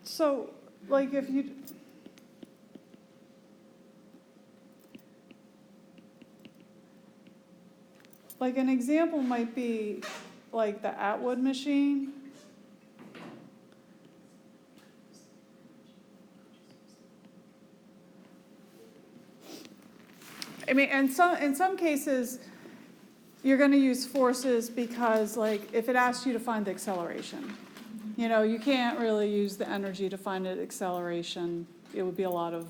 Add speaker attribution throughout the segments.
Speaker 1: So, like if you, like an example might be like the Atwood machine. I mean, and in some cases, you're going to use forces because, like, if it asks you to find the acceleration, you know, you can't really use the energy to find an acceleration. It would be a lot of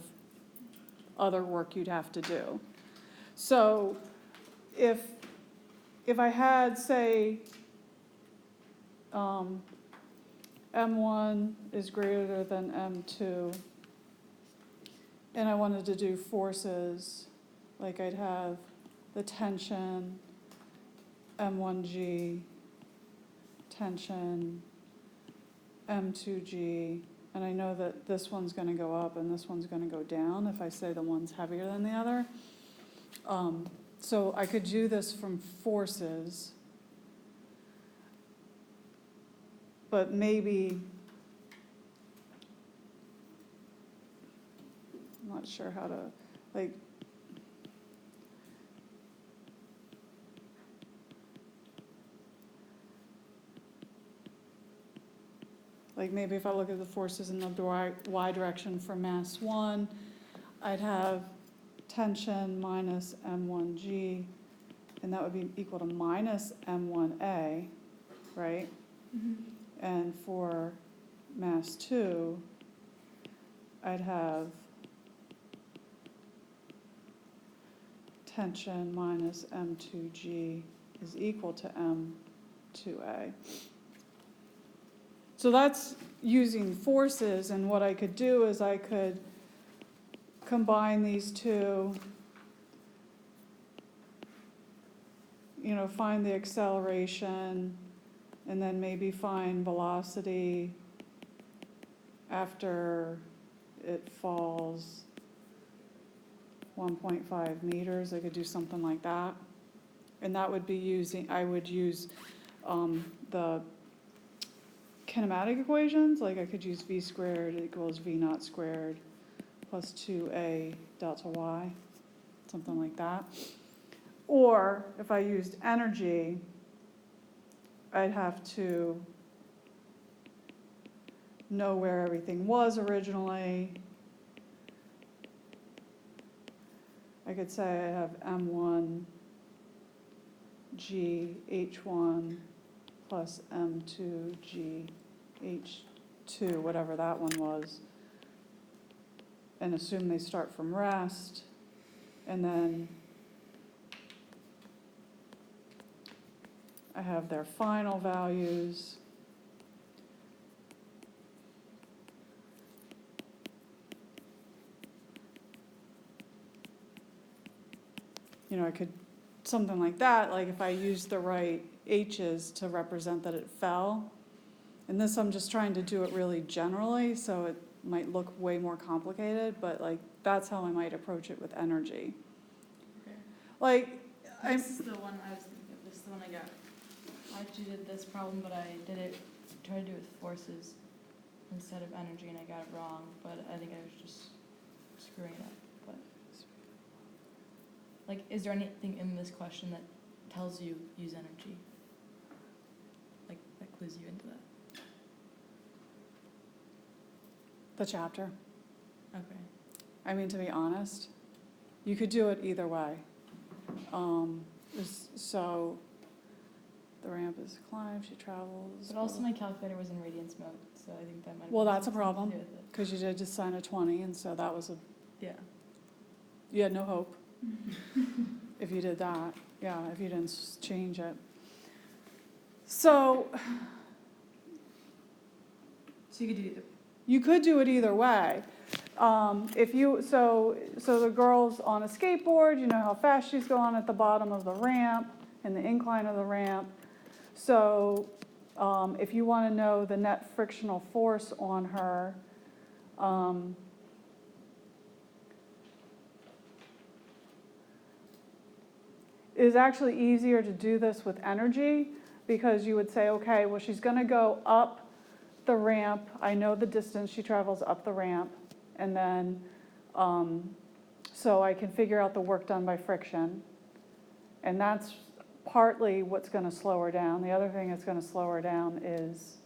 Speaker 1: other work you'd have to do. So if I had, say, M1 is greater than M2, and I wanted to do forces, like I'd have the tension, M1G, tension, M2G, and I know that this one's going to go up and this one's going to go down if I say the one's heavier than the other. So I could do this from forces, but maybe, I'm not sure how to, like, maybe if I look at the forces in the y direction for mass 1, I'd have tension minus M1G, and that would be equal to minus M1A, right?
Speaker 2: Mm-hmm.
Speaker 1: And for mass 2, I'd have tension minus M2G is equal to M2A. So that's using forces, and what I could do is I could combine these two, you know, find the acceleration, and then maybe find velocity after it falls 1.5 meters. I could do something like that. And that would be using, I would use the kinematic equations, like I could use v squared equals v naught squared plus 2a delta y, something like that. Or if I used energy, I'd have to know where everything was originally. I could say I have M1 G H1 plus M2 G H2, whatever that one was, and assume they start from rest, and then I have their final values. You know, I could, something like that, like if I used the right H's to represent that it fell. And this, I'm just trying to do it really generally, so it might look way more complicated, but like that's how I might approach it with energy.
Speaker 2: Okay.
Speaker 1: Like,
Speaker 2: This is the one I was thinking of. This is the one I got. I actually did this problem, but I tried to do it with forces instead of energy, and I got it wrong. But I think I was just screwing it up. But like, is there anything in this question that tells you use energy? Like that clues you into that?
Speaker 1: the chapter.
Speaker 2: Okay.
Speaker 1: I mean, to be honest, you could do it either way. So the ramp is climbed, she travels.
Speaker 2: But also my calculator was in radians mode, so I think that might have
Speaker 1: Well,
Speaker 2: been
Speaker 1: that's a
Speaker 2: something to
Speaker 1: problem,
Speaker 2: do with it.
Speaker 1: because you did just sign a 20, and so that was
Speaker 2: Yeah.
Speaker 1: you had no hope if you did that. Yeah, if you didn't change it. So
Speaker 2: So you could do either.
Speaker 1: you could do it either way. If you so the girl's on a skateboard, you know how fast she's going at the bottom of the ramp and the incline of the ramp. So if you want to know the net frictional force on her, it is actually easier to do this with energy, because you would say, okay, well, she's going to go up the ramp, I know the distance she travels up the ramp, and then, so I can figure out the work done by friction. And that's partly what's gonna slow her down. The other thing that's gonna slow her down is,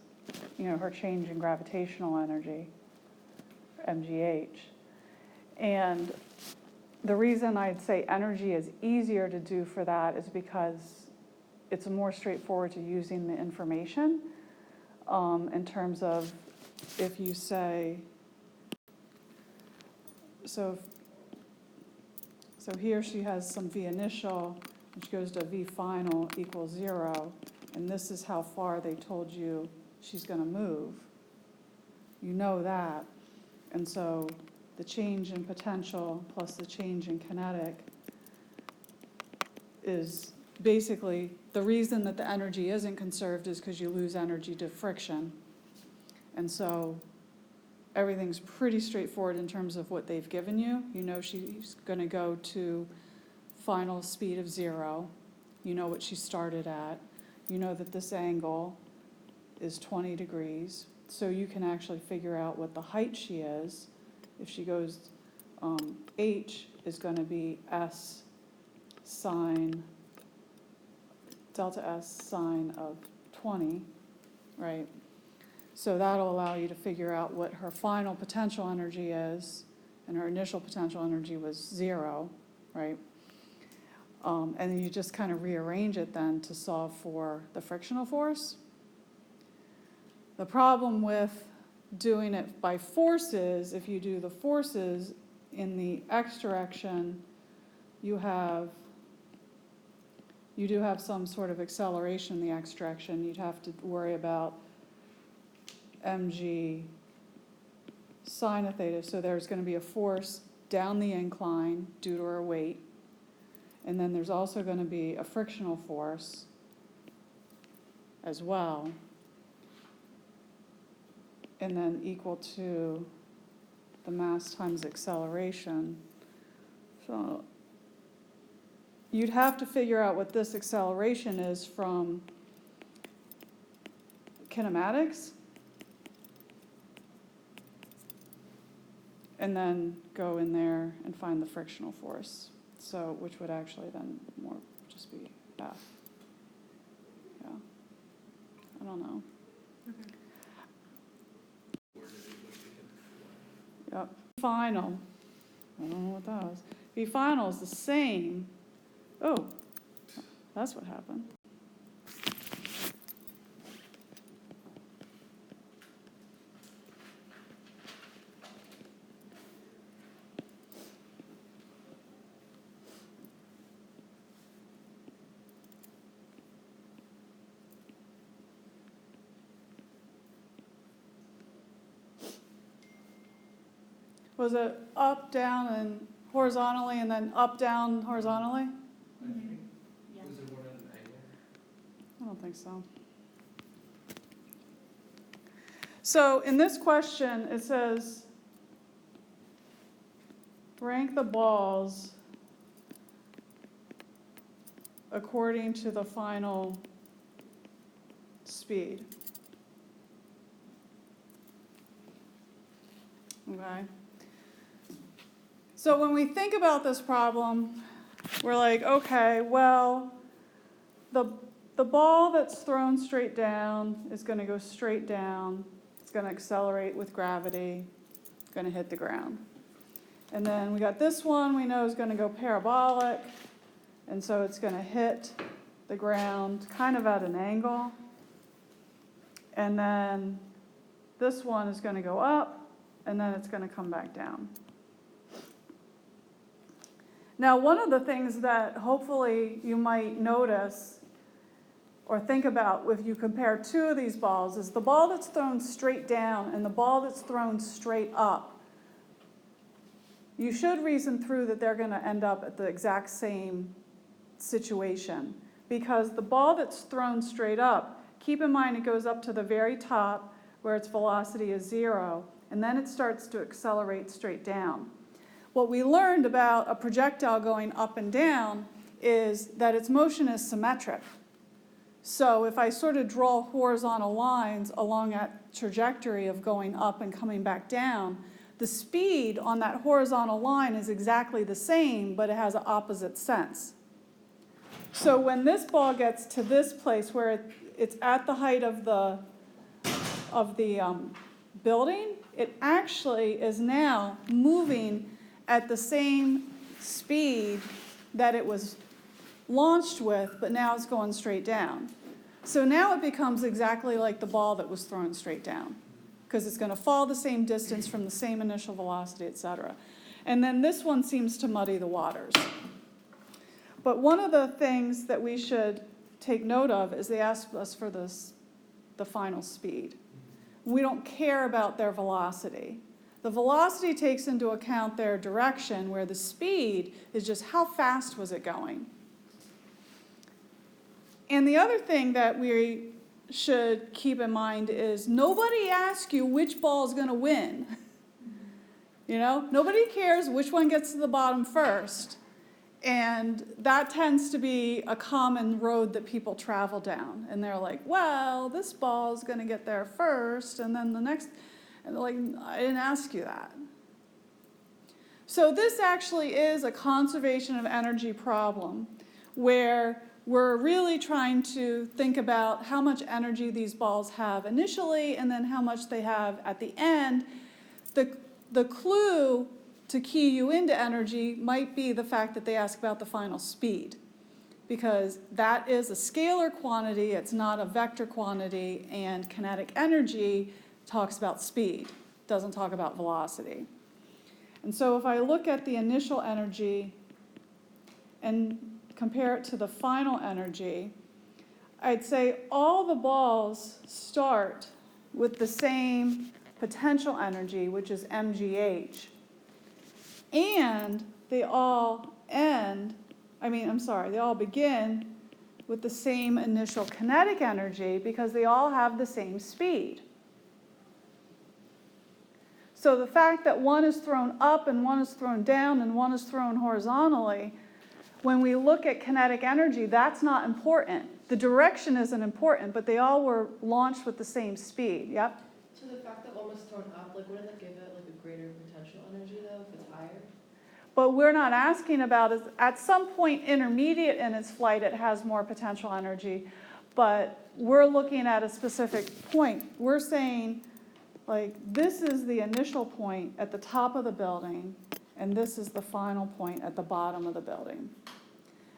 Speaker 1: her change in gravitational energy, MGH. And the reason I'd say energy is easier to do for that is because it's more straightforward to using the information, in terms of if you say, so here she has some V initial, which goes to V final equals 0, and this is how far they told you she's going to move. You know that. And so the change in potential plus the change in kinetic is basically the reason that the energy isn't conserved is because you lose energy to friction. And so everything's pretty straightforward in terms of what they've given you. You know she's going to go to final speed of 0. You know what she started at. You know that this angle is 20 degrees. So you can actually figure out what the height she is. If she goes, h is going to be s sine, delta s sine of 20, right? So that'll allow you to figure out what her final potential energy is, and her initial potential energy was 0, right? And then you just kind of rearrange it then to solve for the frictional force. The problem with doing it by forces, if you do the forces in the x direction, you do have some sort of acceleration in the x direction. You'd have to worry about mg sine of theta. So there's going to be a force down the incline due to her weight. And then there's also going to be a frictional force as well. And then equal to the mass times acceleration. So you'd have to figure out what this acceleration is from kinematics, and then go in there and find the frictional force. So, which would actually then more just be F. Yeah. I don't know.
Speaker 2: Okay.
Speaker 1: Yep. Final. I don't know what that was. V final is the same. Oh, that's what happened. Was it up, down, and horizontally, and then up, down, horizontally?
Speaker 2: Mm-hmm. Yeah.
Speaker 3: Was there one at an angle?
Speaker 1: I don't think so. So in this question, it says, rank the balls according to the final speed. Okay. So when we think about this problem, we're like, okay, well, the ball that's thrown straight down is going to go straight down. It's going to accelerate with gravity. It's going to hit the ground. And then we got this one we know is going to go parabolic. And so it's going to hit the ground kind of at an angle. And then this one is going to go up, and then it's going to come back down. Now, one of the things that hopefully you might notice or think about if you compare two of these balls is the ball that's thrown straight down and the ball that's thrown straight up. You should reason through that they're going to end up at the exact same situation, because the ball that's thrown straight up, keep in mind it goes up to the very top where its velocity is 0, and then it starts to accelerate straight down. What we learned about a projectile going up and down is that its motion is symmetric. So if I sort of draw horizontal lines along that trajectory of going up and coming back down, the speed on that horizontal line is exactly the same, but it has an opposite sense. So when this ball gets to this place where it's at the height of the building, it actually is now moving at the same speed that it was launched with, but now it's going straight down. So now it becomes exactly like the ball that was thrown straight down, because it's going to fall the same distance from the same initial velocity, etc. And then this one seems to muddy the waters. But one of the things that we should take note of is they ask us for the final speed. We don't care about their velocity. The velocity takes into account their direction, where the speed is just how fast was it going. And the other thing that we should keep in mind is nobody asks you which ball is going to win. You know, nobody cares which one gets to the bottom first. And that tends to be a common road that people travel down. And they're like, well, this ball is going to get there first, and then the next, and they're like, I didn't ask you that. So this actually is a conservation of energy problem, where we're really trying to think about how much energy these balls have initially and then how much they have at the end. The clue to key you into energy might be the fact that they ask about the final speed, because that is a scalar quantity, it's not a vector quantity, and kinetic energy talks about speed, doesn't talk about velocity. And so if I look at the initial energy and compare it to the final energy, I'd say all the balls start with the same potential energy, which is mgh. And they all begin with the same initial kinetic energy because they all have the same speed. So the fact that one is thrown up and one is thrown down and one is thrown horizontally, when we look at kinetic energy, that's not important. The direction isn't important, but they all were launched with the same speed. Yep?
Speaker 3: So the fact that one was thrown up, like, wouldn't that give it like a greater potential energy though if it's higher?
Speaker 1: But we're not asking about is at some point intermediate in its flight it has more potential energy, but we're looking at a specific point. We're saying, like, this is the initial point at the top of the building, and this is the final point at the bottom of the building.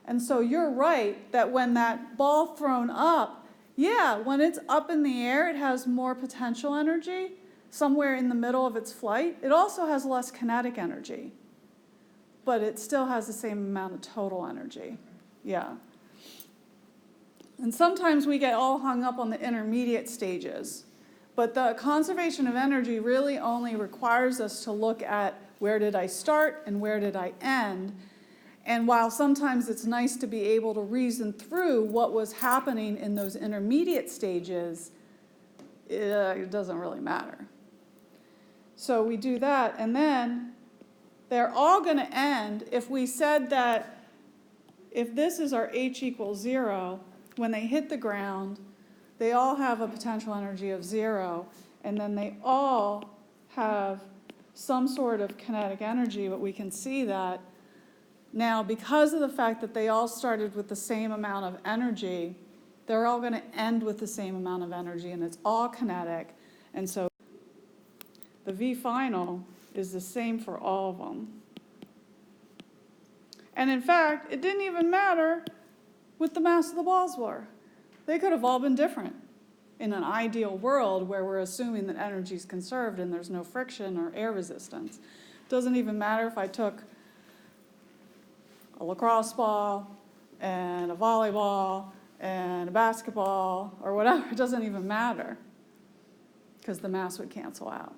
Speaker 1: And so you're right that when that ball thrown up, yeah, when it's up in the air, it has more potential energy somewhere in the middle of its flight. It also has less kinetic energy, but it still has the same amount of total energy. Yeah. And sometimes we get all hung up on the intermediate stages, but the conservation of energy really only requires us to look at where did I start and where did I end. And while sometimes it's nice to be able to reason through what was happening in those intermediate stages, it doesn't really matter. So we do that, and then they're all going to end if we said that if this is our h equals 0, when they hit the ground, they all have a potential energy of 0, and then they all have some sort of kinetic energy, but we can see that now, because of the fact that they all started with the same amount of energy, they're all going to end with the same amount of energy, and it's all kinetic. And so the V final is the same for all of them. And in fact, it didn't even matter what the mass of the balls were. They could have all been different in an ideal world where we're assuming that energy is conserved and there's no friction or air resistance. It doesn't even matter if I took a lacrosse ball and a volleyball and a basketball or whatever. It doesn't even matter because the mass would cancel out.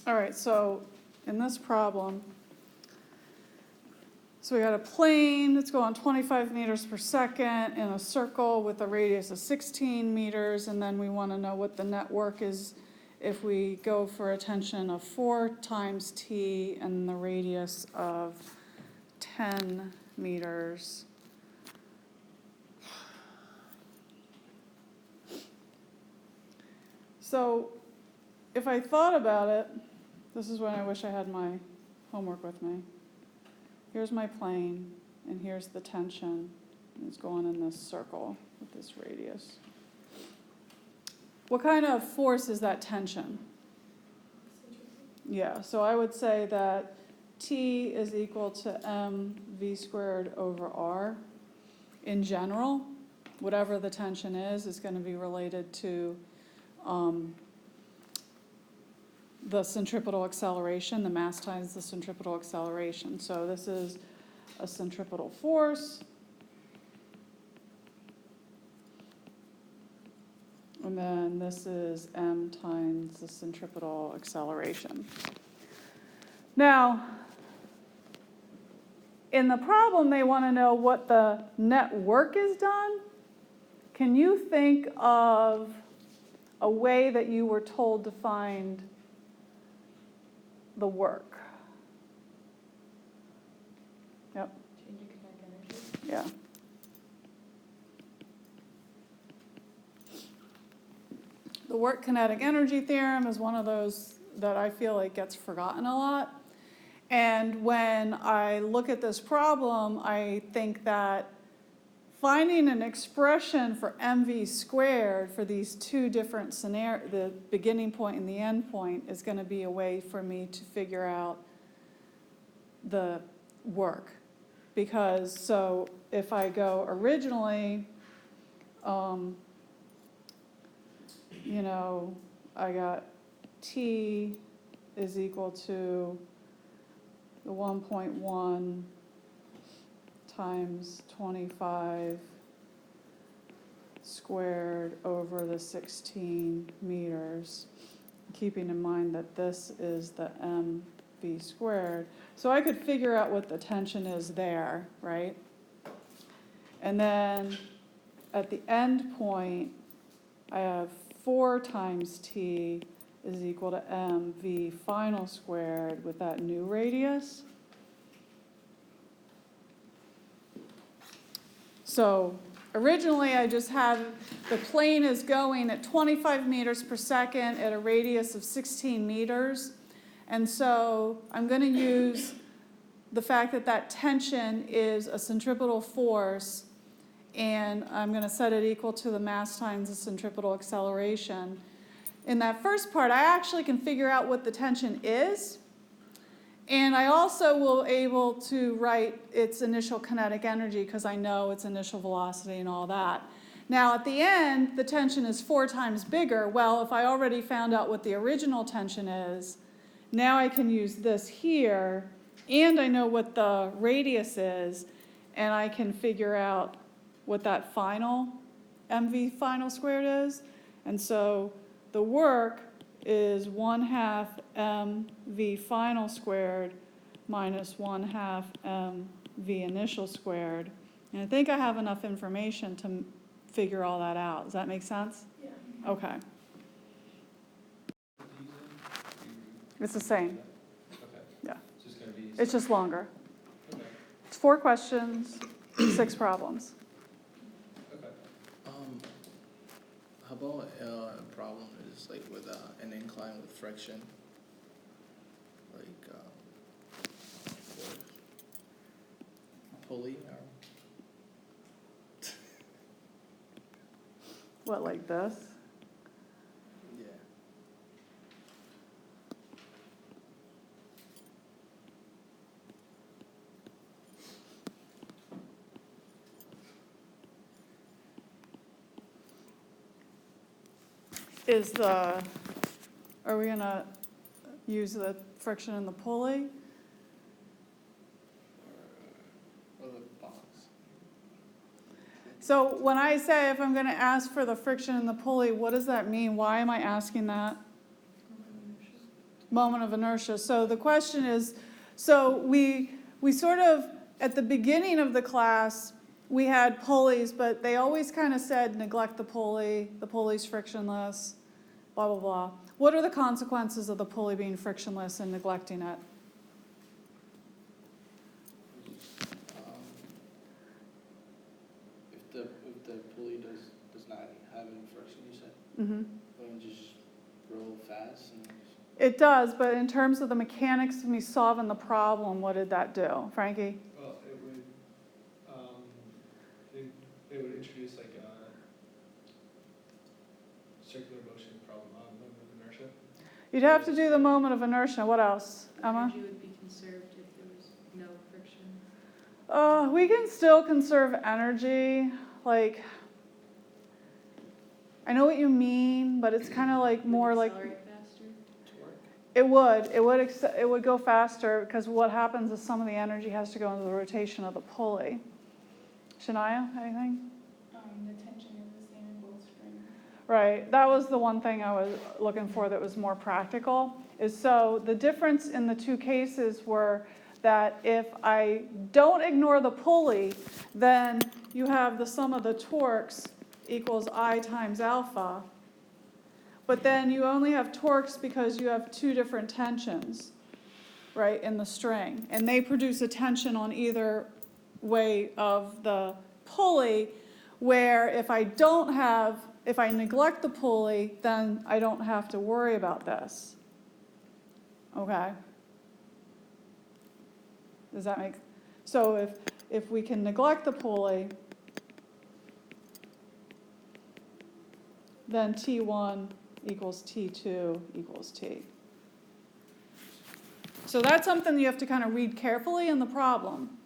Speaker 1: All right, so in this problem, so we got a plane that's going 25 meters per second in a circle with a radius of 16 meters, and then we want to know what the net work is if we go for a tension of 4 times t and the radius of 10 meters. So if I thought about it, this is when I wish I had my homework with me. Here's my plane, and here's the tension. It's going in this circle with this radius. What kind of force is that tension? Yeah, so I would say that T is equal to mv squared over r. In general, whatever the tension is going to be related to the centripetal acceleration, the mass times the centripetal acceleration. So this is a centripetal force. And then this is m times the centripetal acceleration. Now, in the problem, they want to know what the net work is done. Can you think of a way that you were told to find the work? Yep.
Speaker 2: Change your kinetic energy.
Speaker 1: Yeah. The work kinetic energy theorem is one of those that I feel like gets forgotten a lot. And when I look at this problem, I think that finding an expression for mv squared for these two different scenarios, the beginning point and the end point, is going to be a way for me to figure out the work. Because, so if I go originally, you know, I got T is equal to the 1.1 times 25 squared over the 16 meters, keeping in mind that this is the mv squared. So I could figure out what the tension is there, right? And then at the end point, I have 4 times t is equal to mv final squared with that new radius. So originally I just had the plane is going at 25 meters per second at a radius of 16 meters. And so I'm going to use the fact that that tension is a centripetal force, and I'm going to set it equal to the mass times the centripetal acceleration. In that first part, I actually can figure out what the tension is, and I also will be able to write its initial kinetic energy because I know its initial velocity and all that. Now at the end, the tension is 4 times bigger. Well, if I already found out what the original tension is, now I can use this here, and I know what the radius is, and I can figure out what that final mv final squared is. And so the work is 1/2 mv final squared minus 1/2 mv initial squared. And I think I have enough information to figure all that out. Does that make sense?
Speaker 2: Yeah.
Speaker 1: Okay. It's the same.
Speaker 4: Okay.
Speaker 1: Yeah.
Speaker 4: It's just going to be.
Speaker 1: It's just longer.
Speaker 4: Okay.
Speaker 1: It's 4 questions, 6 problems.
Speaker 4: Okay.
Speaker 5: How about a problem is like with an incline with friction, like what? Pulley or
Speaker 1: What, like this?
Speaker 5: yeah.
Speaker 1: Are we gonna use the friction in the pulley?
Speaker 5: Or the box.
Speaker 1: So when I say if I'm gonna ask for the friction in the pulley, what does that mean? Why am I asking that? moment of inertia. So the question is, so we sort of, at the beginning of the class, we had pulleys, but they always kind of said neglect the pulley's frictionless, blah, blah, blah. What are the consequences of the pulley being frictionless and neglecting it?
Speaker 5: If the pulley does not have any friction, you said,
Speaker 1: Mm-hmm.
Speaker 5: wouldn't it just roll fast and
Speaker 1: It does, but in terms of the mechanics of me solving the problem, what did that do? Frankie?
Speaker 4: Well, it would introduce like a circular motion problem, moment of inertia.
Speaker 1: You'd have to do the moment of inertia. What else, Emma?
Speaker 3: Energy would be conserved if there was no friction.
Speaker 1: We can still conserve energy. Like, I know what you mean, but it's kind of like more like
Speaker 3: Accelerate faster.
Speaker 5: torque?
Speaker 1: it would go faster because what happens is some of the energy has to go into the rotation of the pulley. Shania, anything?
Speaker 2: The tension is the same in both strings.
Speaker 1: Right, that was the one thing I was looking for that was more practical. Is so the difference in the two cases were that if I don't ignore the pulley, then you have the sum of the torques equals I times alpha. But then you only have torques because you have two different tensions, right, in the string. And they produce a tension on either way of the pulley, where if I neglect the pulley, then I don't have to worry about this. Okay? Does that make, so if we can neglect the pulley, then T1 equals T2 equals T. So that's something you have to kind of read carefully in the problem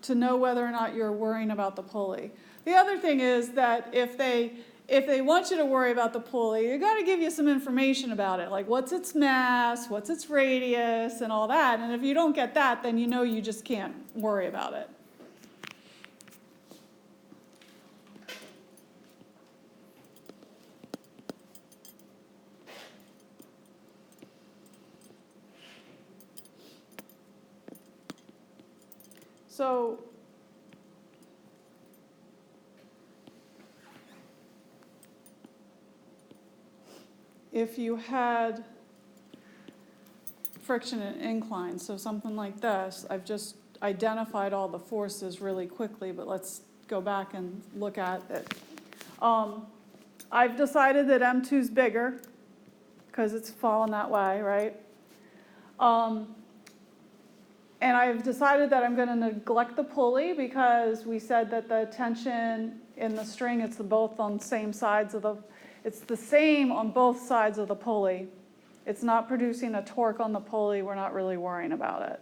Speaker 1: to know whether or not you're worrying about the pulley. The other thing is that if they want you to worry about the pulley, they got to give you some information about it, like what's its mass, what's its radius, and all that. And if you don't get that, then you know you just can't worry about it. So if you had friction and incline, so something like this, I've just identified all the forces really quickly, but let's go back and look at it. I've decided that M2 is bigger because it's fallen that way, right? And I've decided that I'm going to neglect the pulley because we said that the tension in the string, it's both on same sides of the, it's the same on both sides of the pulley. It's not producing a torque on the pulley. We're not really worrying about it.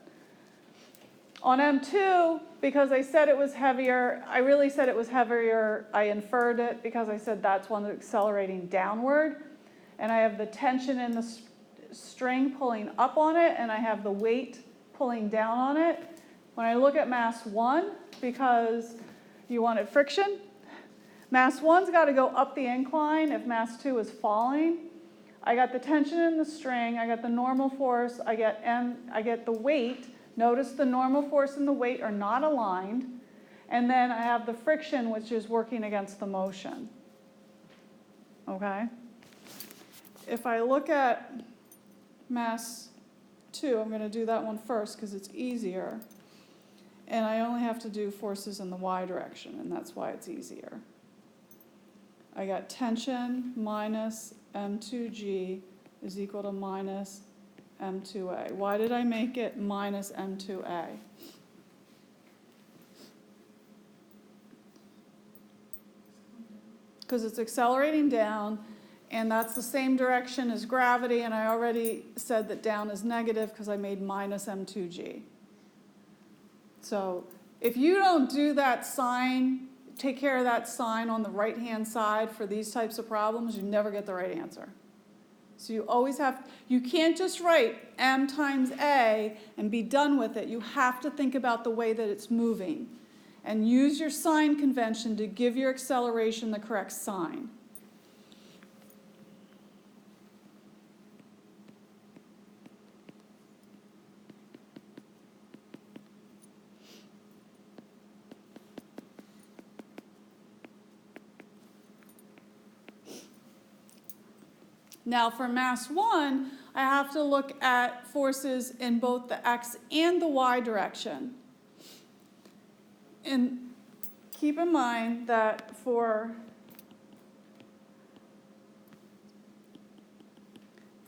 Speaker 1: On M2, because I said it was heavier, I really said it was heavier. I inferred it because I said that's one that's accelerating downward. And I have the tension in the string pulling up on it, and I have the weight pulling down on it. When I look at mass 1, because you wanted friction, mass 1's got to go up the incline if mass 2 is falling. I got the tension in the string, I got the normal force, I get the weight. Notice the normal force and the weight are not aligned. And then I have the friction, which is working against the motion. Okay? If I look at mass 2, I'm going to do that one first because it's easier. And I only have to do forces in the y direction, and that's why it's easier. I got tension minus M2G is equal to minus M2A. Why did I make it minus M2A? Because it's accelerating down, and that's the same direction as gravity, and I already said that down is negative because I made minus M2G. So if you don't do that sign, take care of that sign on the right-hand side for these types of problems, you never get the right answer. So you always have, you can't just write M times A and be done with it. You have to think about the way that it's moving and use your sign convention to give your acceleration the correct sign. Now for mass 1, I have to look at forces in both the x and the y direction. And keep in mind that for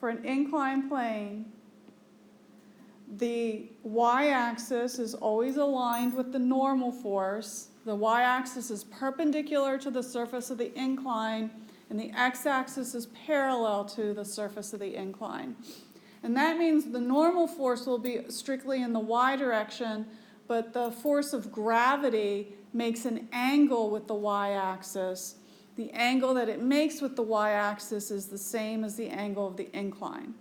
Speaker 1: an inclined plane, the y-axis is always aligned with the normal force. The y-axis is perpendicular to the surface of the incline, and the x-axis is parallel to the surface of the incline. And that means the normal force will be strictly in the y direction, but the force of gravity makes an angle with the y-axis. The angle that it makes with the y-axis is the same as the angle of the incline.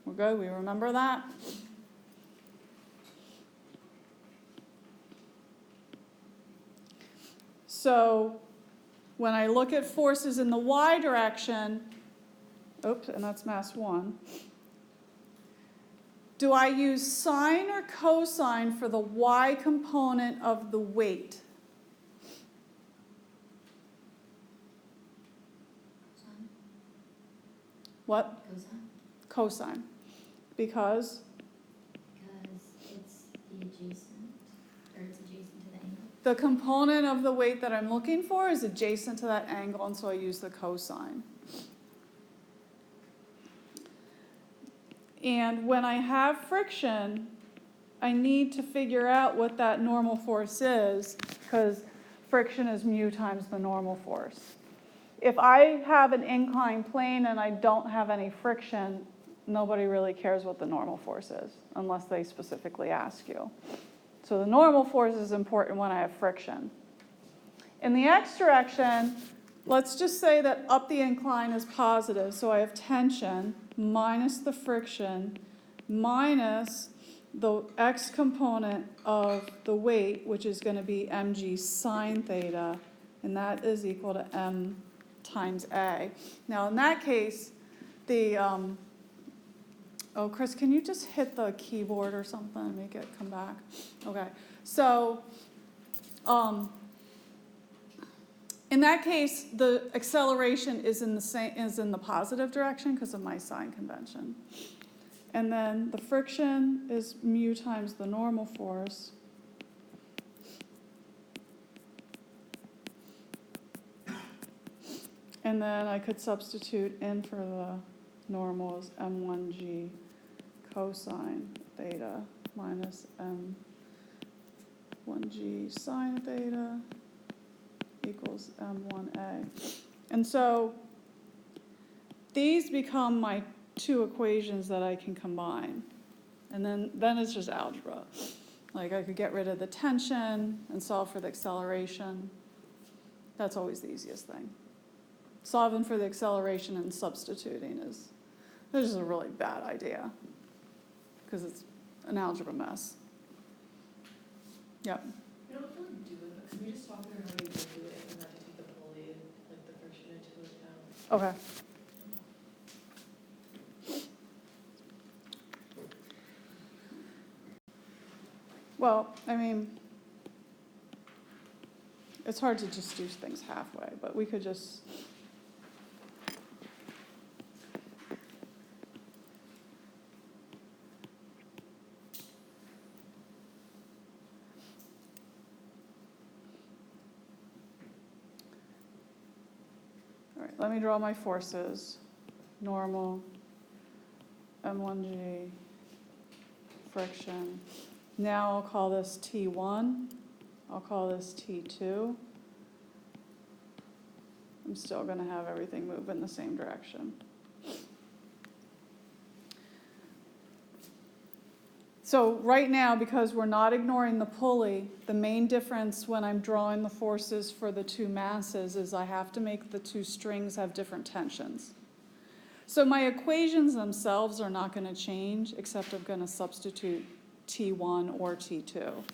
Speaker 1: We're good? We remember that? So when I look at forces in the y direction, oops, and that's mass 1, do I use sine or cosine for the y component of the weight? What? Cosine. Because?
Speaker 6: Because it's the adjacent, or it's adjacent to the angle.
Speaker 1: The component of the weight that I'm looking for is adjacent to that angle, and so I use the cosine. And when I have friction, I need to figure out what that normal force is, because friction is mu times the normal force. If I have an inclined plane and I don't have any friction, nobody really cares what the normal force is, unless they specifically ask you. So the normal force is important when I have friction. In the x direction, let's just say that up the incline is positive, so I have tension minus the friction minus the x component of the weight, which is going to be mg sine theta, and that is equal to m times a. Now in that case, the, oh Chris, can you just hit the keyboard or something and make it come back? Okay, so in that case, the acceleration is in the positive direction because of my sign convention. And then the friction is mu times the normal force. And then I could substitute in for the normal as m1g cosine theta minus m1g sine theta equals m1a. And so these become my two equations that I can combine. And then it's just algebra. Like I could get rid of the tension and solve for the acceleration. That's always the easiest thing. Solving for the acceleration and substituting is just a really bad idea because it's an algebra mess. Yep.
Speaker 3: You don't really do it, but can we just talk through how you would do it and not to take the pulley and like the friction into account?
Speaker 1: Okay. Well, I mean, it's hard to just do things halfway, but we could just. All right, let me draw my forces. Normal, m1g, friction. Now I'll call this T1. I'll call this T2. I'm still going to have everything move in the same direction. So right now, because we're not ignoring the pulley, the main difference when I'm drawing the forces for the two masses is I have to make the two strings have different tensions. So my equations themselves are not going to change, except I'm going to substitute T1 or T2.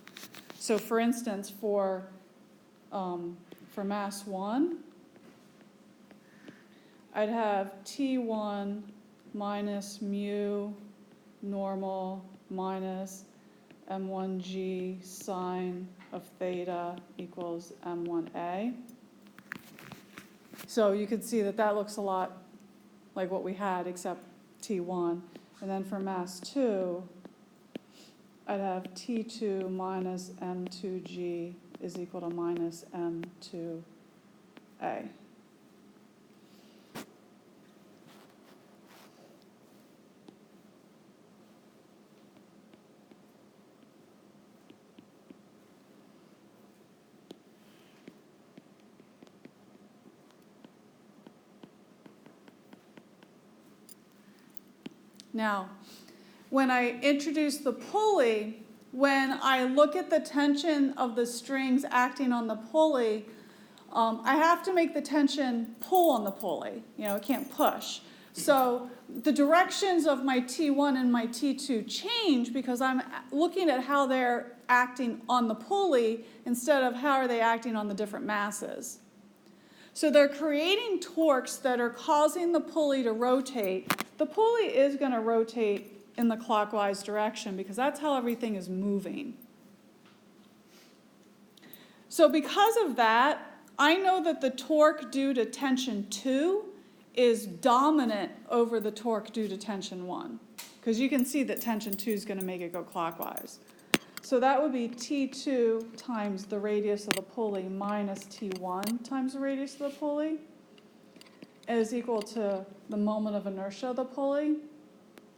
Speaker 1: So for instance, for mass 1, I'd have T1 minus mu normal minus m1g sine of theta equals m1a. So you can see that that looks a lot like what we had, except T1. And then for mass 2, I'd have T2 minus M2G is equal to minus M2A. Now, when I introduce the pulley, when I look at the tension of the strings acting on the pulley, I have to make the tension pull on the pulley. You know, it can't push. So the directions of my T1 and my T2 change because I'm looking at how they're acting on the pulley instead of how are they acting on the different masses. So they're creating torques that are causing the pulley to rotate. The pulley is going to rotate in the clockwise direction because that's how everything is moving. So because of that, I know that the torque due to tension 2 is dominant over the torque due to tension 1. Because you can see that tension 2 is going to make it go clockwise. So that would be T2 times the radius of the pulley minus T1 times the radius of the pulley is equal to the moment of inertia of the pulley,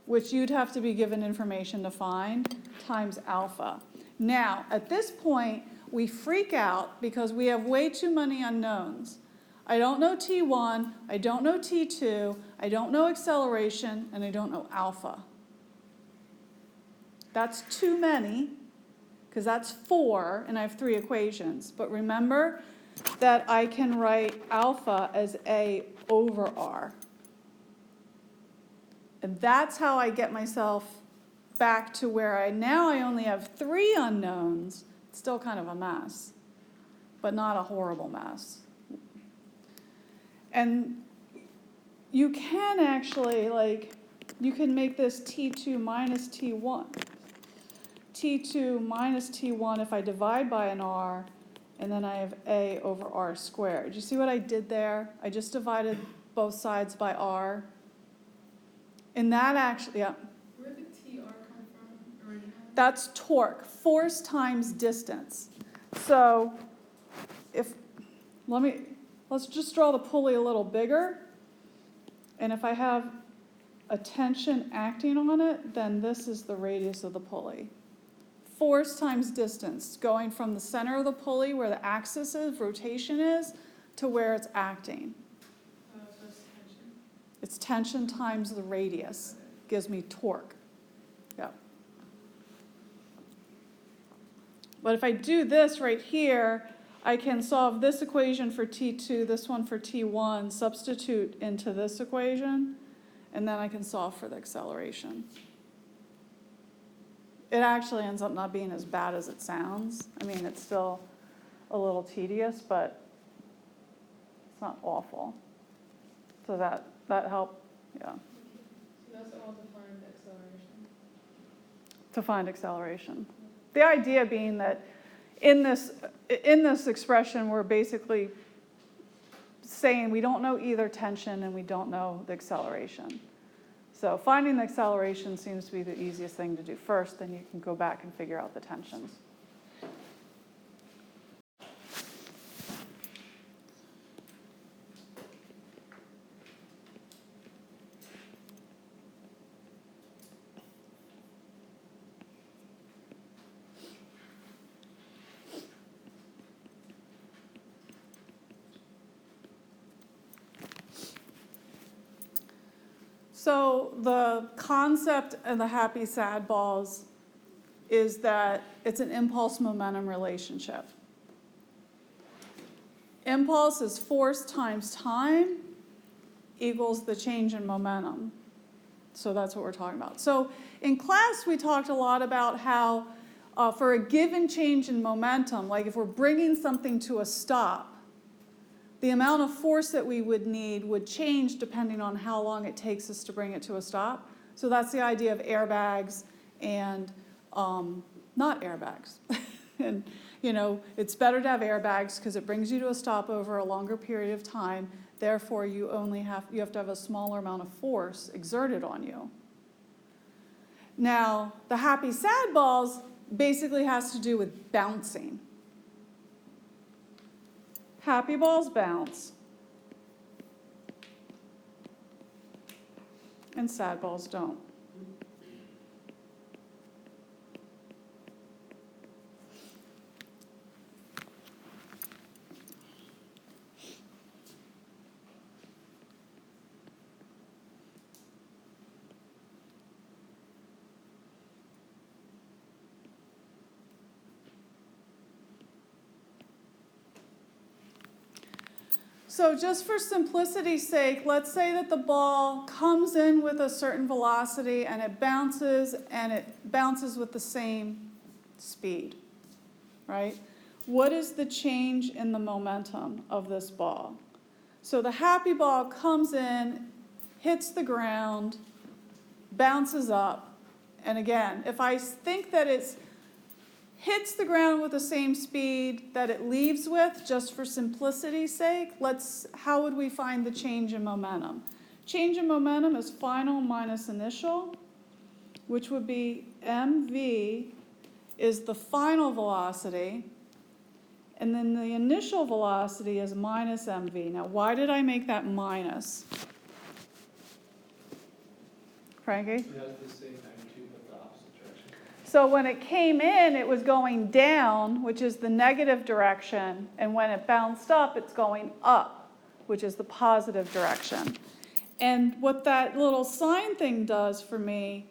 Speaker 1: which you'd have to be given information to find, times alpha. Now, at this point, we freak out because we have way too many unknowns. I don't know T1, I don't know T2, I don't know acceleration, and I don't know alpha. That's too many, because that's 4, and I have 3 equations. But remember that I can write alpha as A over R. And that's how I get myself back to where I only have 3 unknowns. It's still kind of a mess, but not a horrible mess. And you can actually, you can make this T2 minus T1. T2 minus T1 if I divide by an R, and then I have A over R squared. Do you see what I did there? I just divided both sides by R. And that actually, yeah.
Speaker 3: Where did the TR come from originally?
Speaker 1: That's torque, force times distance. So let's just draw the pulley a little bigger. And if I have a tension acting on it, then this is the radius of the pulley. Force times distance, going from the center of the pulley where the axis of rotation is to where it's acting.
Speaker 3: So it's tension.
Speaker 1: It's tension times the radius, gives me torque. Yeah. But if I do this right here, I can solve this equation for T2, this one for T1, substitute into this equation, and then I can solve for the acceleration. It actually ends up not being as bad as it sounds. I mean, it's still a little tedious, but it's not awful. So that helped, yeah.
Speaker 3: So that's all to find acceleration.
Speaker 1: To find acceleration. The idea being that in this expression, we're basically saying we don't know either tension and we don't know the acceleration. So finding the acceleration seems to be the easiest thing to do first, then you can go back and figure out the tensions. So the concept of the happy sad balls is that it's an impulse momentum relationship. Impulse is force times time equals the change in momentum. So that's what we're talking about. So in class, we talked a lot about how for a given change in momentum, like if we're bringing something to a stop, the amount of force that we would need would change depending on how long it takes us to bring it to a stop. So that's the idea of airbags and not airbags. And, you know, it's better to have airbags because it brings you to a stop over a longer period of time Therefore, you have to have a smaller amount of force exerted on you. Now, the happy sad balls basically has to do with bouncing. Happy balls bounce. And sad balls don't. So just for simplicity's sake, let's say that the ball comes in with a certain velocity and it bounces with the same speed, right? What is the change in the momentum of this ball? So the happy ball comes in, hits the ground, bounces up, and again, if I think that it's hits the ground with the same speed that it leaves with, just for simplicity's sake, how would we find the change in momentum? Change in momentum is final minus initial, which would be mv is the final velocity, and then the initial velocity is minus mv. Now, why did I make that minus? Frankie?
Speaker 4: It has the same magnitude but the opposite direction.
Speaker 1: So when it came in, it was going down, which is the negative direction, and when it bounced up, it's going up, which is the positive direction. And what that little sign thing does for me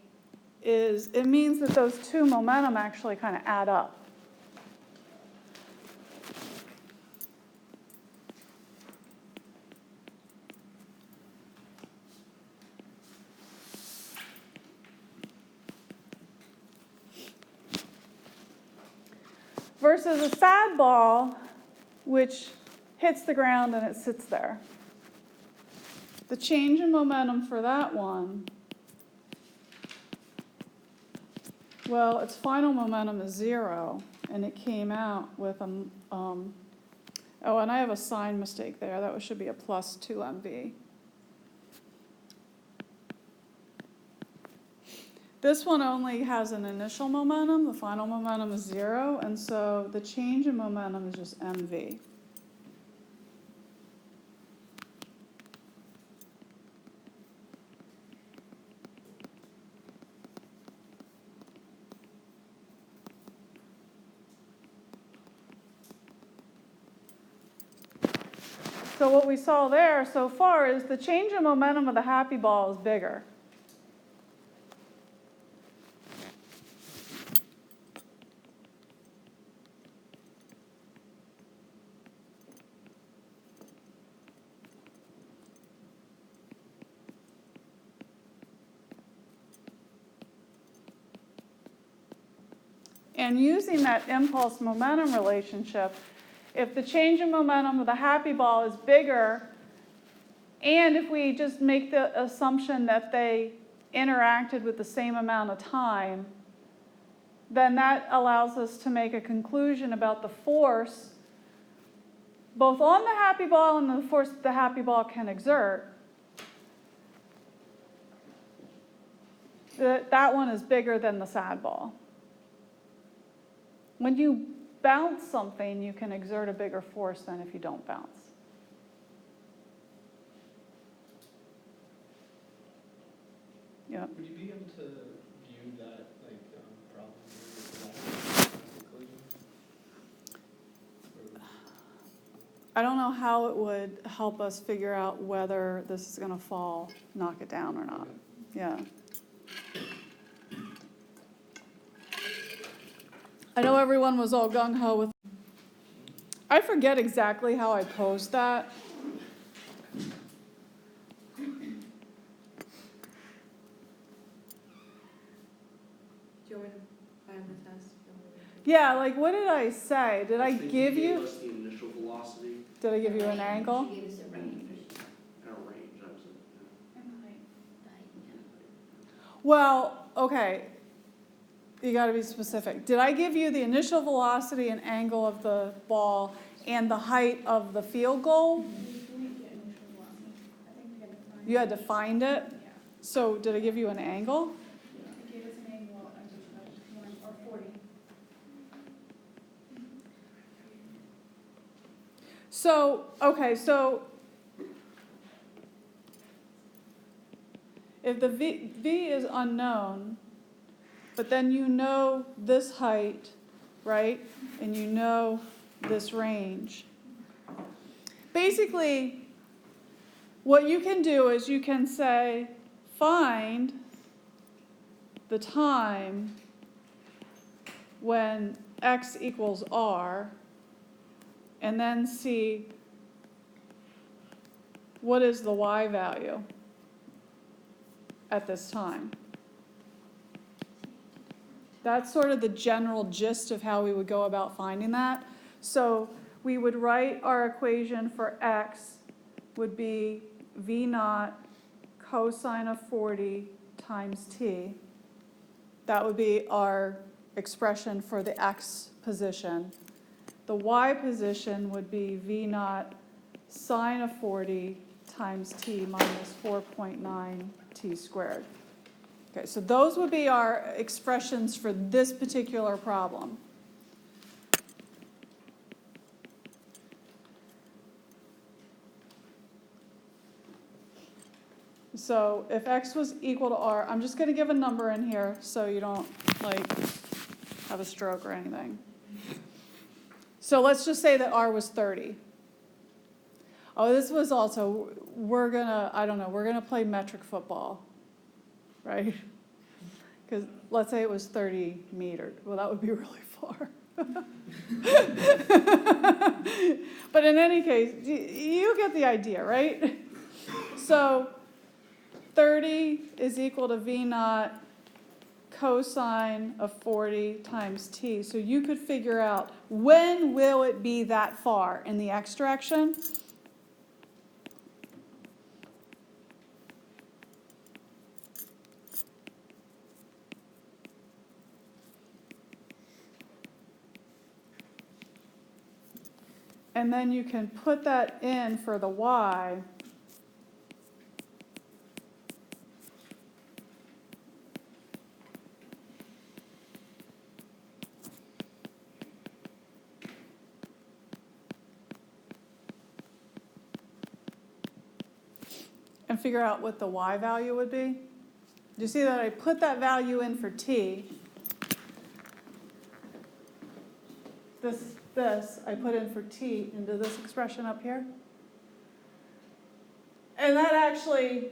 Speaker 1: is it means that those two momentum actually kind of add up. Versus a sad ball, which hits the ground and it sits there. The change in momentum for that one, well, its final momentum is 0, and it came out with oh, and I have a sign mistake there. That should be a plus 2 MV. This one only has an initial momentum, the final momentum is 0, and so the change in momentum is just mv. So what we saw there so far is the change in momentum of the happy ball is bigger. And using that impulse-momentum relationship, if the change in momentum of the happy ball is bigger, and if we just make the assumption that they interacted with the same amount of time, then that allows us to make a conclusion about the force, both on the happy ball and the force that the happy ball can exert. That one is bigger than the sad ball. When you bounce something, you can exert a bigger force than if you don't bounce. Yeah.
Speaker 4: Would you be able to view that problem with the equation?
Speaker 1: I don't know how it would help us figure out whether this is going to fall, knock it down or not. Yeah. I know everyone was all gung-ho with. I forget exactly how I posed that.
Speaker 3: Do you want me to find the test?
Speaker 1: Yeah, like what did I say? Did I
Speaker 7: think
Speaker 1: give
Speaker 7: gave
Speaker 1: you?
Speaker 7: us the initial velocity
Speaker 1: Did I give you an angle?
Speaker 6: She gave us a range.
Speaker 7: and a range. That was it.
Speaker 1: Well, okay. You got to be specific. Did I give you the initial velocity and angle of the ball and the height of the field goal? You had to find it?
Speaker 8: Yeah.
Speaker 1: So did it give you an angle?
Speaker 8: It gave us an angle of 1 or 40.
Speaker 1: So, okay, so if the V is unknown, but then you know this height, right? And you know this range. Basically, what you can do is you can say, find the time when x equals r, and then see what is the y value at this time. That's sort of the general gist of how we would go about finding that. So we would write our equation for x would be v naught cosine of 40 times t. That would be our expression for the x position. The y position would be v naught sine of 40 times t minus 4.9 t squared. Okay, so those would be our expressions for this particular problem. So if x was equal to r, I'm just going to give a number in here so you don't like have a stroke or anything. So let's just say that r was 30. Oh, this was also, we're gonna play metric football, right? Because let's say it was 30 meters. Well, that would be really far. But in any case, you get the idea, right? So 30 is equal to v naught cosine of 40 times t. So you could figure out when will it be that far in the x direction. And then you can put that in for the y. And figure out what the y value would be. You see that I put that value in for t. This I put in for t into this expression up here. And that actually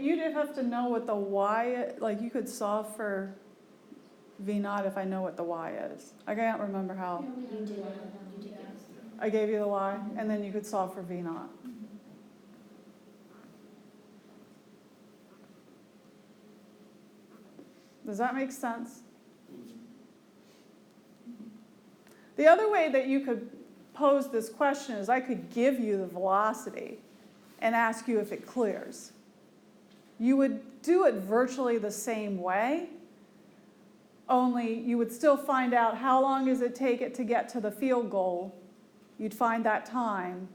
Speaker 1: you'd have to know what the y, like you could solve for v naught if I know what the y is. I can't remember how.
Speaker 6: You did, give us.
Speaker 1: I gave you the y, and then you could solve for v naught. Does that make sense? The other way that you could pose this question is I could give you the velocity and ask you if it clears. You would do it virtually the same way, only you would still find out how long does it take it to get to the field goal. You'd find that time,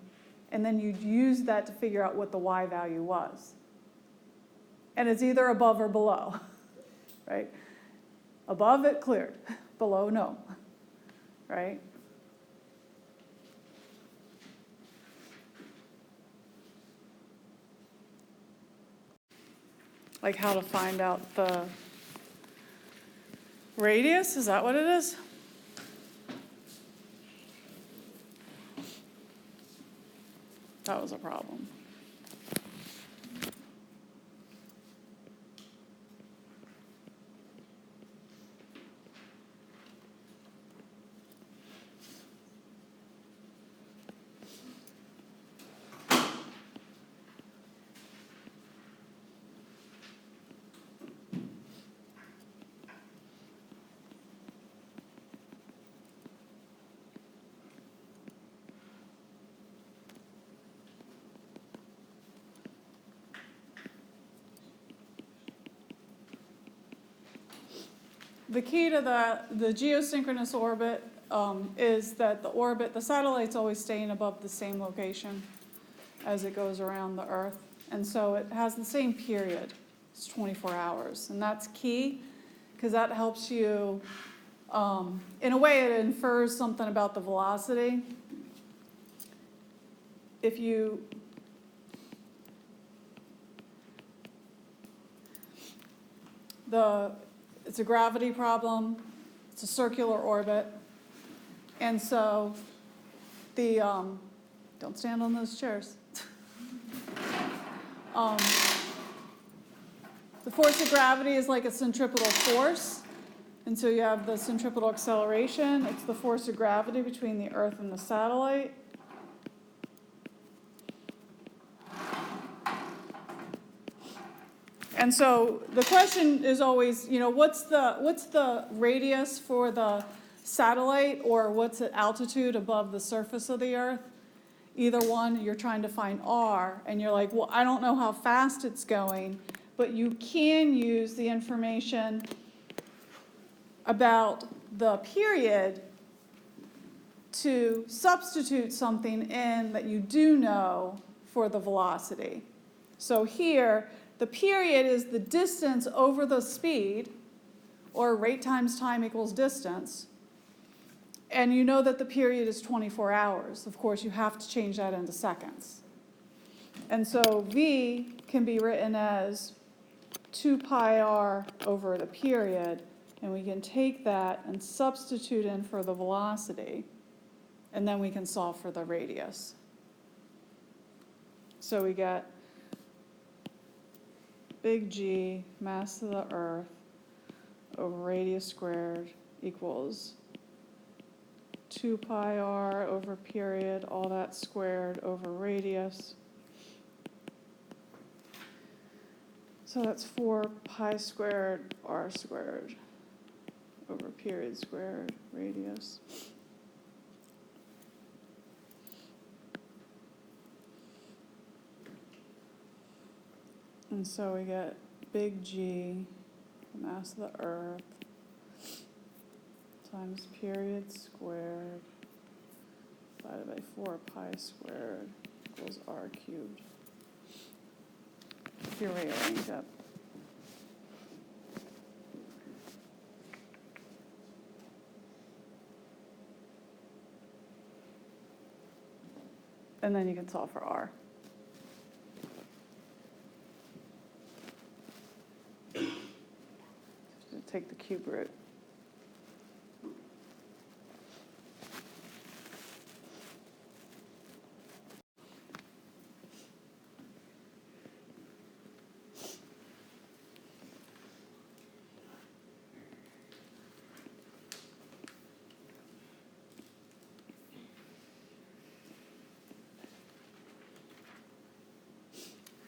Speaker 1: and then you'd use that to figure out what the y value was. And it's either above or below. Right? Above it cleared, below no. Right? Like how to find out the radius, is that what it is? That was a problem. the key to the geosynchronous orbit is that the satellite's always staying above the same location as it goes around the Earth. And so it has the same period. It's 24 hours. And that's key because that helps you, in a way, it infers something about the velocity. If you it's a gravity problem, it's a circular orbit, and so don't stand on those chairs. The force of gravity is like a centripetal force, and so you have the centripetal acceleration. It's the force of gravity between the Earth and the satellite. And so the question is always, what's the radius for the satellite, or what's the altitude above the surface of the Earth? Either one, you're trying to find r, and you're like, well, I don't know how fast it's going, but you can use the information about the period to substitute something in that you do know for the velocity. So here, the period is the distance over the speed, or rate times time equals distance. And you know that the period is 24 hours. Of course, you have to change that into seconds. And so V can be written as 2 pi r over the period. And we can take that and substitute in for the velocity. And then we can solve for the radius. So we get big G, mass of the Earth, over radius squared equals 2 pi r over period, all that squared over radius. So that's 4 pi squared r squared over period squared radius. And so we get big G, the mass of the Earth, times period squared divided by 4 pi squared equals r cubed. If you rearrange that. And then you can solve for r. Just take the cube root.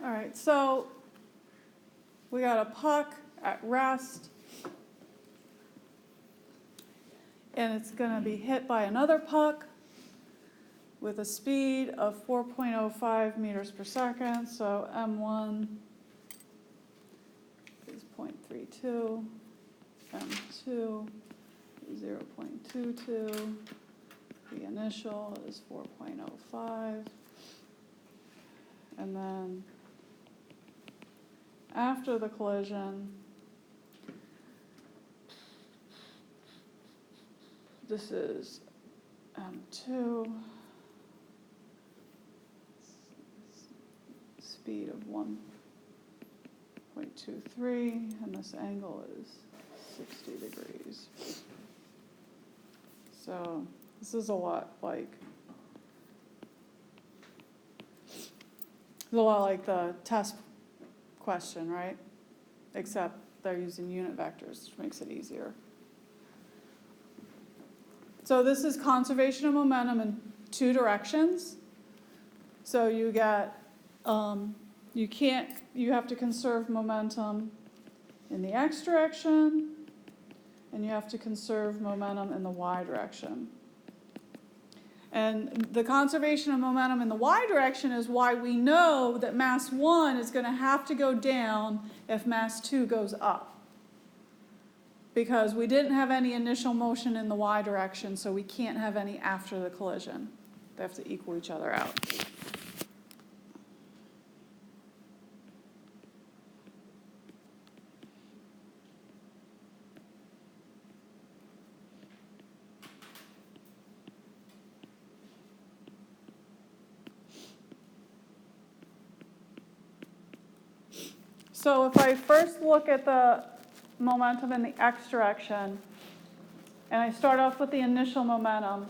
Speaker 1: All right, so we got a puck at rest, and it's going to be hit by another puck with a speed of 4.05 meters per second. So M1 is 0.32, M2 is 0.22, the initial is 4.05, and then after the collision, this is M2, speed of 1.23, and this angle is 60 degrees. So this is a lot like the test question, right? Except they're using unit vectors, which makes it easier. So this is conservation of momentum in two directions. So you get, you have to conserve momentum in the x direction, and you have to conserve momentum in the y direction. And the conservation of momentum in the y direction is why we know that mass 1 is going to have to go down if mass 2 goes up. because we didn't have any initial motion in the y direction, so we can't have any after the collision. They have to equal each other out. So if I first look at the momentum in the x direction, and I start off with the initial momentum,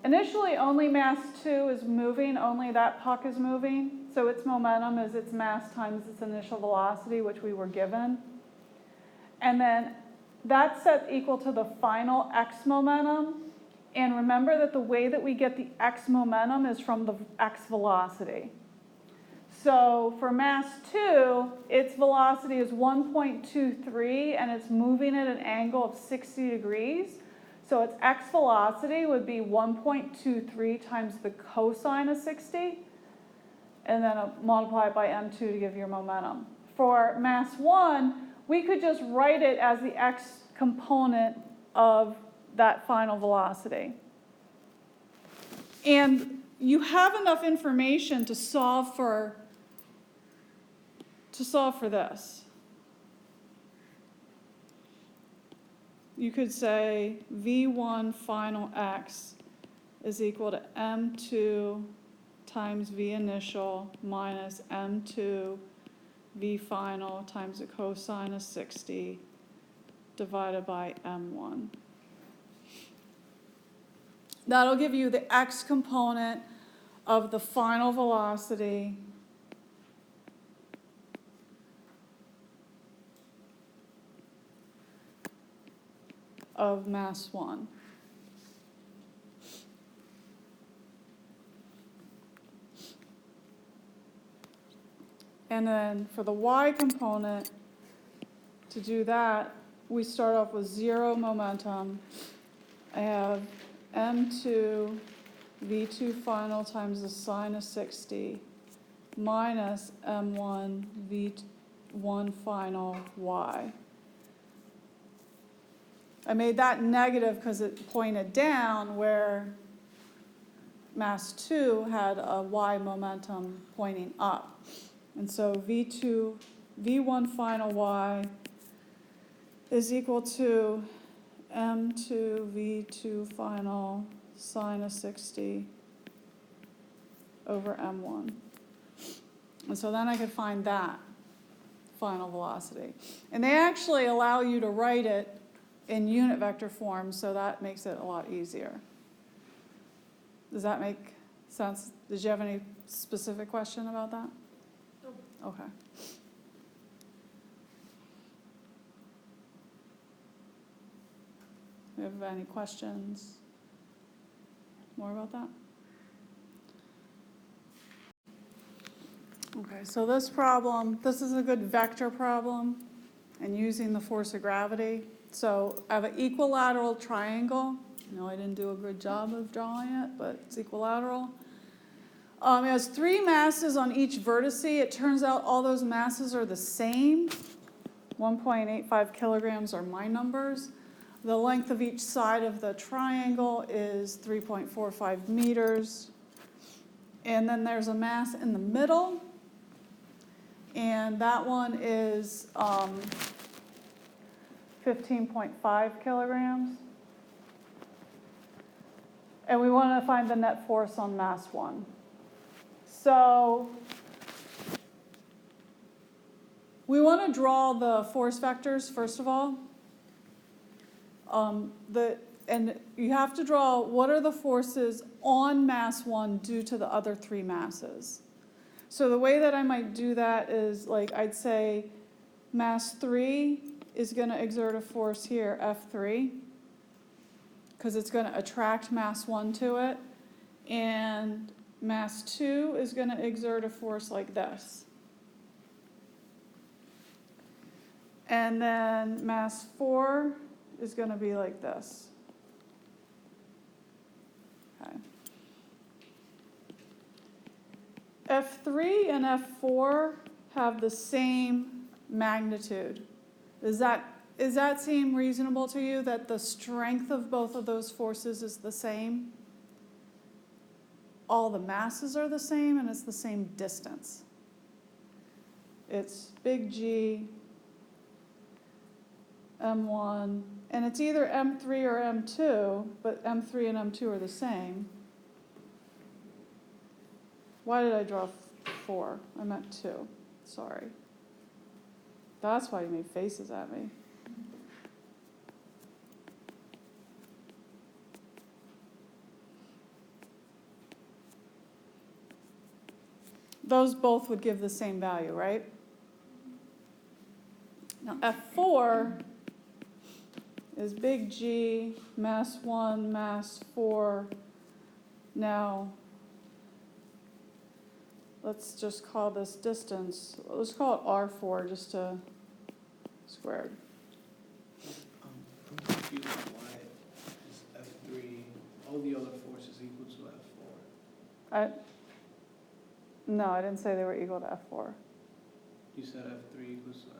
Speaker 1: initially only mass 2 is moving, only that puck is moving, so its momentum is its mass times its initial velocity, which we were given. And then that's set equal to the final x momentum, and remember that the way that we get the x momentum is from the x velocity. So for mass 2, its velocity is 1.23 and it's moving at an angle of 60 degrees. So its x velocity would be 1.23 times the cosine of 60, and then multiply it by m2 to give your momentum. For mass 1, we could just write it as the x component of that final velocity. And you have enough information to solve for this. You could say V1 final x is equal to M2 times V initial minus M2 V final times the cosine of 60 divided by M1. That'll give you the x component of the final velocity of mass 1. And then for the y component, to do that, we start off with 0 momentum. I have m2 v2 final times the sine of 60 minus m1 v1 final y. I made that negative because it pointed down, where mass 2 had a y momentum pointing up. And so V1 final y is equal to M2 V2 final sine of 60 over M1. And so then I could find that final velocity. And they actually allow you to write it in unit vector form, so that makes it a lot easier. Does that make sense? Did you have any specific question about that?
Speaker 3: No.
Speaker 1: Okay. Do you have any questions more about that? Okay, so this problem, this is a good vector problem and using the force of gravity. So I have an equilateral triangle. No, I didn't do a good job of drawing it, but it's equilateral. It has 3 masses on each vertex. It turns out all those masses are the same. 1.85 kilograms are my numbers. The length of each side of the triangle is 3.45 meters. And then there's a mass in the middle. And that one is 15.5 kilograms. And we want to find the net force on mass 1. So we want to draw the force vectors first of all. And you have to draw what are the forces on mass 1 due to the other 3 masses. So the way that I might do that is, like, I'd say mass 3 is going to exert a force here, F3, because it's going to attract mass 1 to it. And mass 2 is going to exert a force like this. And then mass 4 is going to be like this. Okay. F3 and F4 have the same magnitude. Does that does that seem reasonable to you, that the strength of both of those forces is the same? All the masses are the same and it's the same distance. It's big G, M1, and it's either M3 or M2, but M3 and M2 are the same. Why did I draw 4? I meant 2. Sorry. That's why you made faces at me. Those both would give the same value, right? Now F4 is big G, mass 1, mass 4. Now, let's just call this distance, let's call it R4 just to squared.
Speaker 5: I'm confused why is F3, all the other forces equal to F4?
Speaker 1: No, I didn't say they were equal to F4.
Speaker 5: You said F3 equals to F4.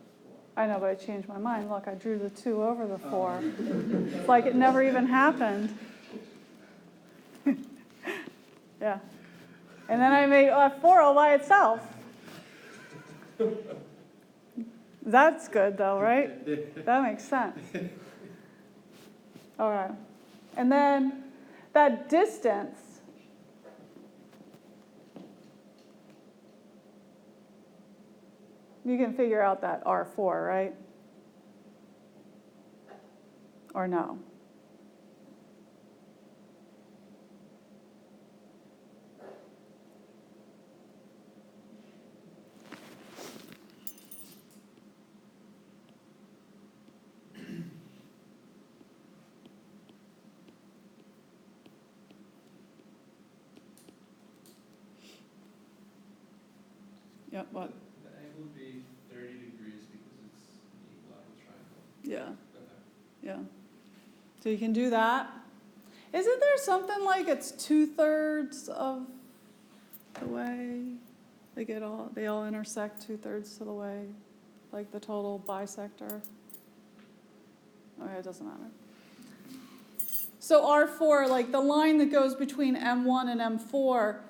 Speaker 1: I know, but I changed my mind. Look, I drew the 2 over the 4. It's like it never even happened. Yeah. And then I made F4 all by itself. That's good though, right? That makes sense. All right. And then that distance, you can figure out that R4, right? Or no? Yep, what?
Speaker 4: The angle would be 30 degrees because it's an equilateral triangle.
Speaker 1: Yeah,
Speaker 4: Okay.
Speaker 1: yeah. So you can do that. Isn't there something like it's 2/3 of the way? They all intersect 2/3 of the way, like the total bisector. Okay, it doesn't matter. So R4, like the line that goes between M1 and M4,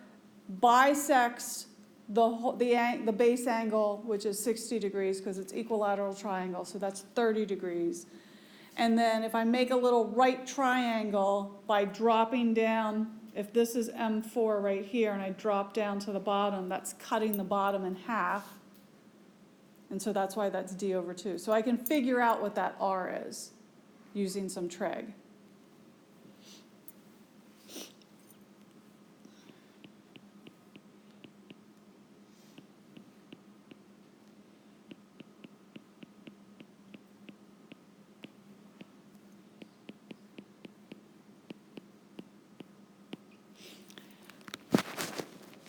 Speaker 1: bisects the base angle, which is 60 degrees because it's equilateral triangle, so that's 30 degrees. And then if I make a little right triangle by dropping down, if this is M4 right here and I drop down to the bottom, that's cutting the bottom in half. And so that's why that's D over 2. So I can figure out what that R is using some trig.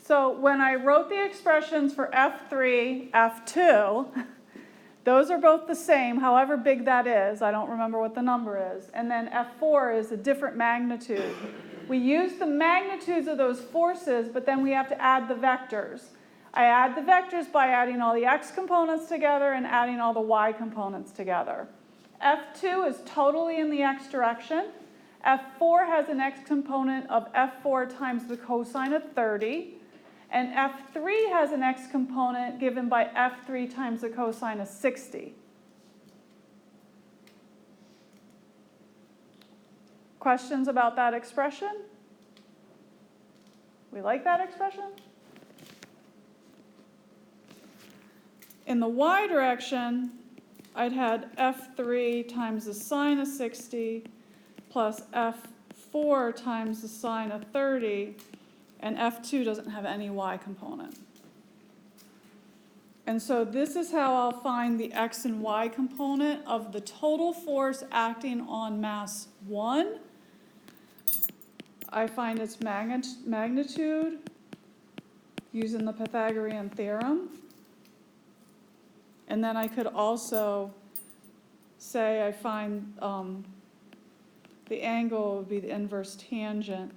Speaker 1: So when I wrote the expressions for F3, F2, those are both the same, however big that is. I don't remember what the number is. And then F4 is a different magnitude. We use the magnitudes of those forces, but then we have to add the vectors. I add the vectors by adding all the x components together and adding all the y components together. F2 is totally in the x direction. F4 has an x component of F4 times the cosine of 30. And F3 has an x component given by F3 times the cosine of 60. Questions about that expression? We like that expression? In the y direction, I'd had F3 times the sine of 60 plus F4 times the sine of 30. And F2 doesn't have any y component. And so this is how I'll find the x and y component of the total force acting on mass 1. I find its magnitude using the Pythagorean theorem. And then I could also say I find the angle would be the inverse tangent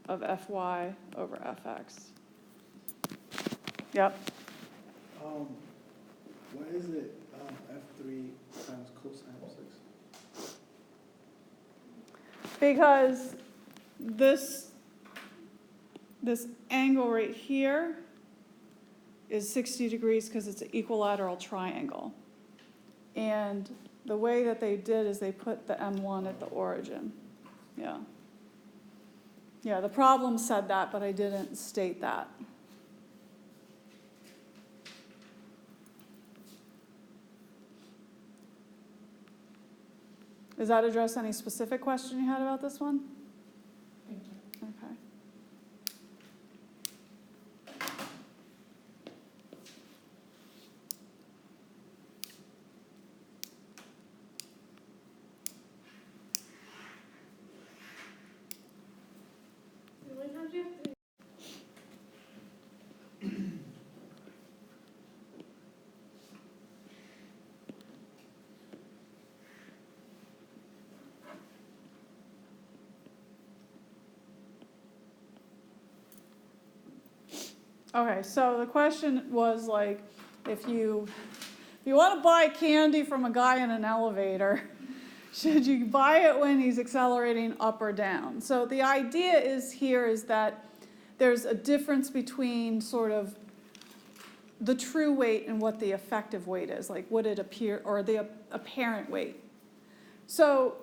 Speaker 1: of Fy over Fx. Yep.
Speaker 5: Why is it F3 times cosine of 6?
Speaker 1: Because this angle right here is 60 degrees because it's an equilateral triangle. And the way that they did is they put the M1 at the origin. Yeah. Yeah, the problem said that, but I didn't state that. Does that address any specific question you had about this one?
Speaker 6: Thank you.
Speaker 1: Okay.
Speaker 8: How many times do you have to?
Speaker 1: Okay, so the question was like, if you want to buy candy from a guy in an elevator, should you buy it when he's accelerating up or down? So the idea is that there's a difference between sort of the true weight and what the effective weight is, like would it appear, or the apparent weight. So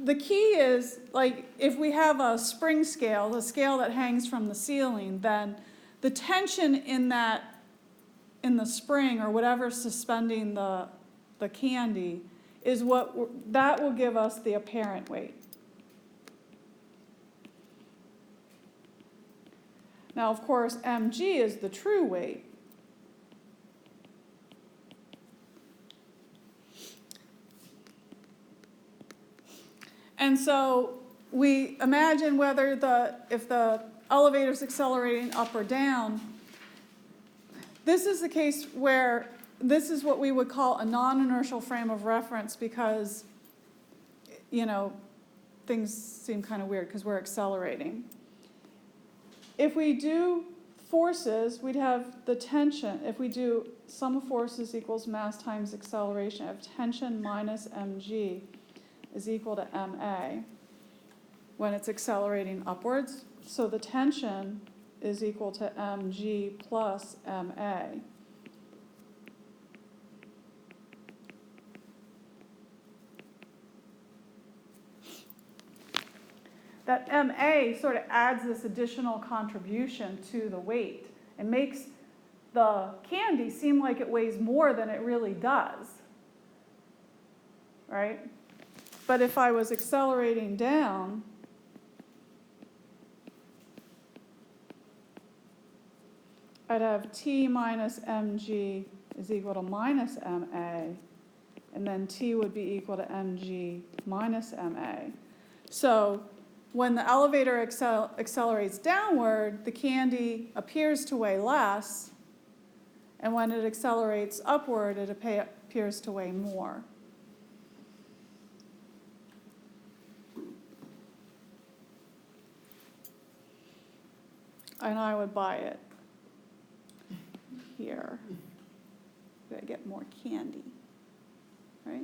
Speaker 1: the key is, like, if we have a spring scale, the scale that hangs from the ceiling, then the tension in the spring or whatever's suspending the candy is that will give us the apparent weight. Now, of course, mg is the true weight. And so we imagine if the elevator's accelerating up or down. This is the case where this is what we would call a non-inertial frame of reference because, things seem kind of weird because we're accelerating. If we do forces, we'd have the tension. If we do sum of forces equals mass times acceleration, I have tension minus mg is equal to ma when it's accelerating upwards. So the tension is equal to mg plus ma. That ma sort of adds this additional contribution to the weight and makes the candy seem like it weighs more than it really does, right? But if I was accelerating down, I'd have t minus mg is equal to minus ma, and then t would be equal to mg minus ma. So when the elevator accelerates downward, the candy appears to weigh less, and when it accelerates upward, it appears to weigh more. And I would buy it here. I get more candy, right?